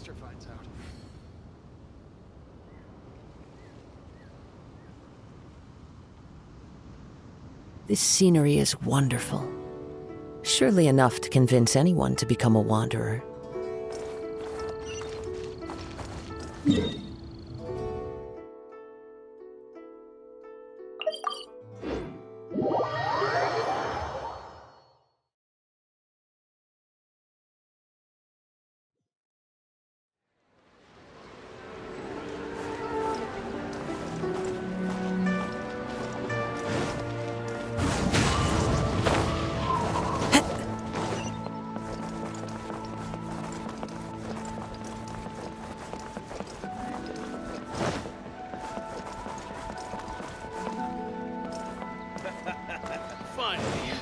master finds out. This scenery is wonderful. Surely enough to convince anyone to become a wanderer.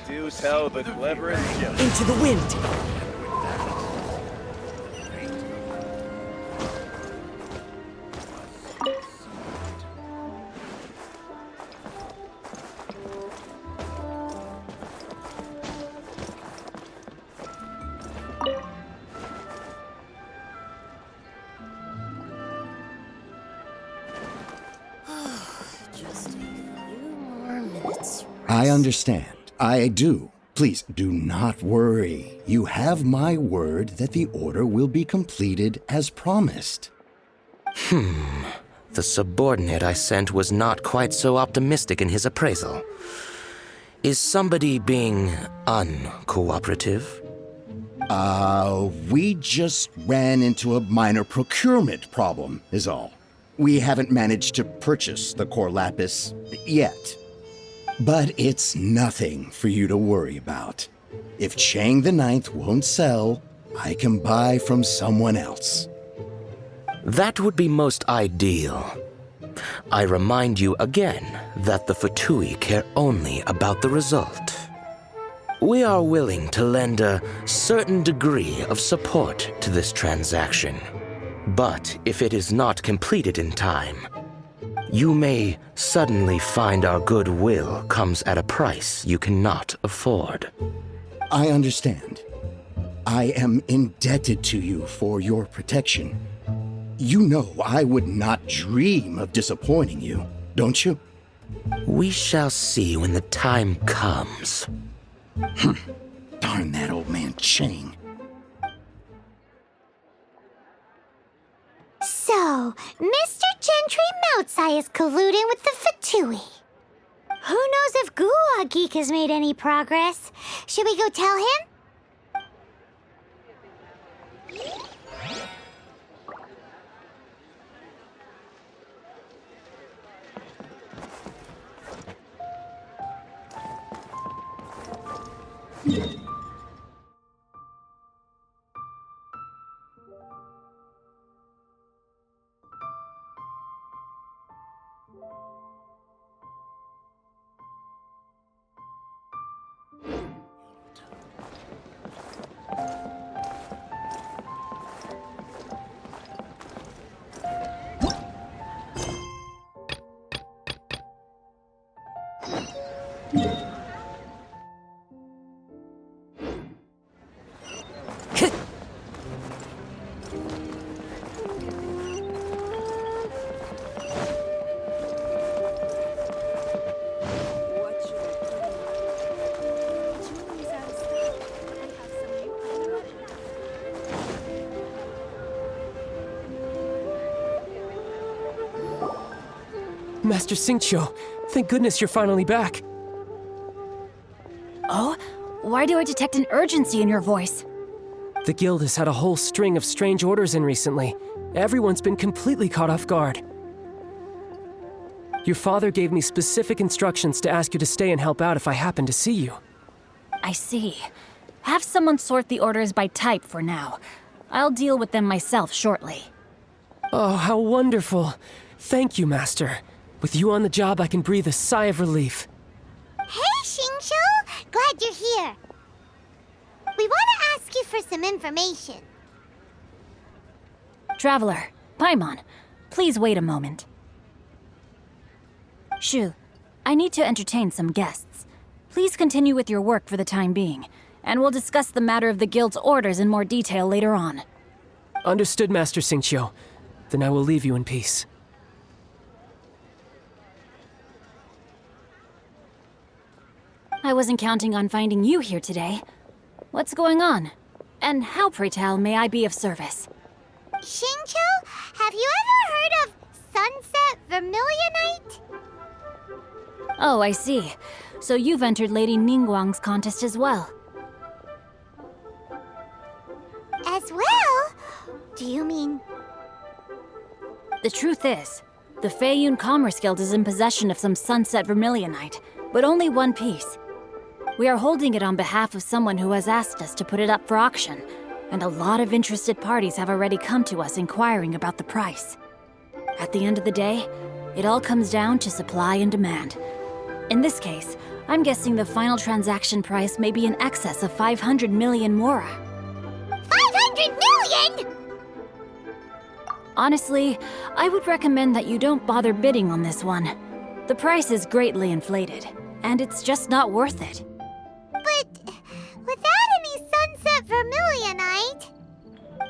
Do tell the cleverest joke. Into the wind! Just a few more minutes. I understand. I do. Please, do not worry. You have my word that the order will be completed as promised. The subordinate I sent was not quite so optimistic in his appraisal. Is somebody being uncooperative? We just ran into a minor procurement problem, is all. We haven't managed to purchase the core lapis yet. But it's nothing for you to worry about. If Chang the Ninth won't sell, I can buy from someone else. That would be most ideal. I remind you again that the Fatui care only about the result. We are willing to lend a certain degree of support to this transaction. But if it is not completed in time, you may suddenly find our goodwill comes at a price you cannot afford. I understand. I am indebted to you for your protection. You know I would not dream of disappointing you, don't you? We shall see when the time comes. Darn that old man Chang. So, Mr. Gentry Moutsai is colluding with the Fatui. Who knows if Gulag Geek has made any progress? Should we go tell him? Master Xingqiu, thank goodness you're finally back. Oh? Why do I detect an urgency in your voice? The guild has had a whole string of strange orders in recently. Everyone's been completely caught off guard. Your father gave me specific instructions to ask you to stay and help out if I happen to see you. I see. Have someone sort the orders by type for now. I'll deal with them myself shortly. Oh, how wonderful. Thank you, Master. With you on the job, I can breathe a sigh of relief. Hey, Xingqiu! Glad you're here. We want to ask you for some information. Traveler, Paimon, please wait a moment. Shu, I need to entertain some guests. Please continue with your work for the time being, and we'll discuss the matter of the guild's orders in more detail later on. Understood, Master Xingqiu. Then I will leave you in peace. I wasn't counting on finding you here today. What's going on? And how, pray tell, may I be of service? Xingqiu, have you ever heard of Sunset Vermilionite? Oh, I see. So you've entered Lady Ningguang's contest as well. As well? Do you mean... The truth is, the Feiyun Commerce Guild is in possession of some Sunset Vermilionite, but only one piece. We are holding it on behalf of someone who has asked us to put it up for auction, and a lot of interested parties have already come to us inquiring about the price. At the end of the day, it all comes down to supply and demand. In this case, I'm guessing the final transaction price may be in excess of 500 million mora. 500 million?! Honestly, I would recommend that you don't bother bidding on this one. The price is greatly inflated, and it's just not worth it. But without any Sunset Vermilionite...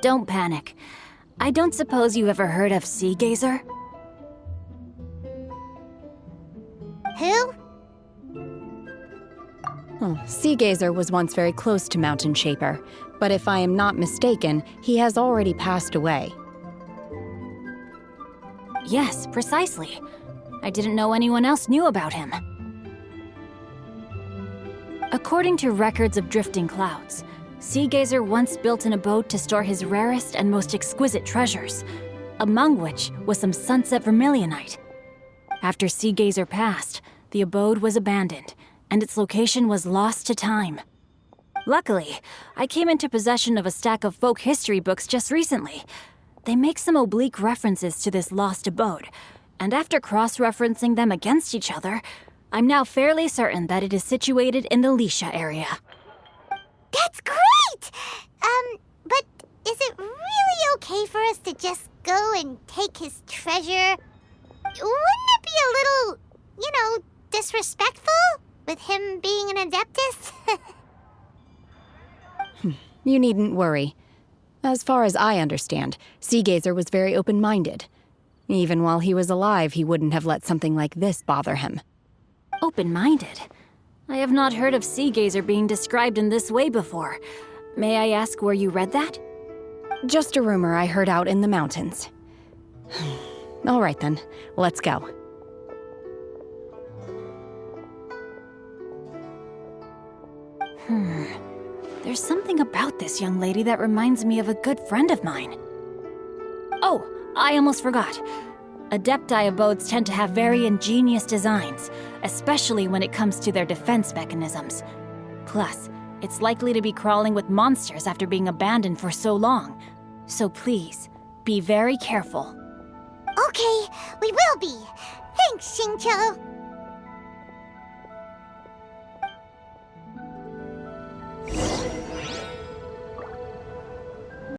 Don't panic. I don't suppose you ever heard of Sea Gazer? Who? Sea Gazer was once very close to Mountain Shaper, but if I am not mistaken, he has already passed away. Yes, precisely. I didn't know anyone else knew about him. According to records of drifting clouds, Sea Gazer once built an abode to store his rarest and most exquisite treasures, among which was some Sunset Vermilionite. After Sea Gazer passed, the abode was abandoned, and its location was lost to time. Luckily, I came into possession of a stack of folk history books just recently. They make some oblique references to this lost abode, and after cross-referencing them against each other, I'm now fairly certain that it is situated in the Lisha area. That's great! But is it really okay for us to just go and take his treasure? Wouldn't it be a little, disrespectful? With him being an Adeptus? You needn't worry. As far as I understand, Sea Gazer was very open-minded. Even while he was alive, he wouldn't have let something like this bother him. Open-minded? I have not heard of Sea Gazer being described in this way before. May I ask where you read that? Just a rumor I heard out in the mountains. All right then, let's go. There's something about this young lady that reminds me of a good friend of mine. Oh, I almost forgot. Adepti abodes tend to have very ingenious designs, especially when it comes to their defense mechanisms. Plus, it's likely to be crawling with monsters after being abandoned for so long. So please, be very careful. Okay, we will be. Thanks, Xingqiu.